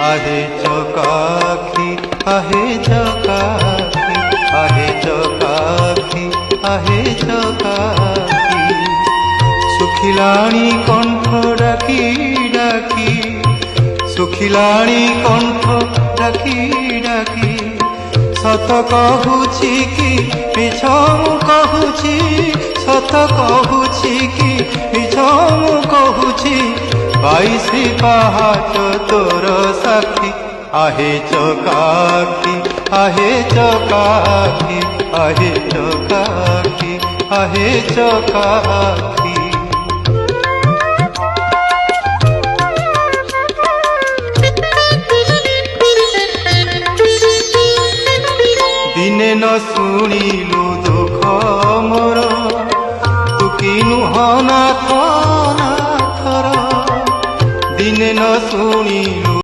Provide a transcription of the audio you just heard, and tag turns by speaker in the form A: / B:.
A: आहे चकाखी आहे चकाखी आहे चकाखी आहे चकाखी सुखिलाणी कंठ डाकी डाकी सुखिलाणी कंठ डाकी डाकी सत कहूची कि मिछ मु कहूची सत कहूची कि मिछ मु कहूची 22 पहाच तोर साक्षी आहे चकाखी आहे चकाखी आहे चकाखी आहे चकाखी दिने न शुणिलु दुख मोर तू किनु हनाथ नाथर दिने न शुणी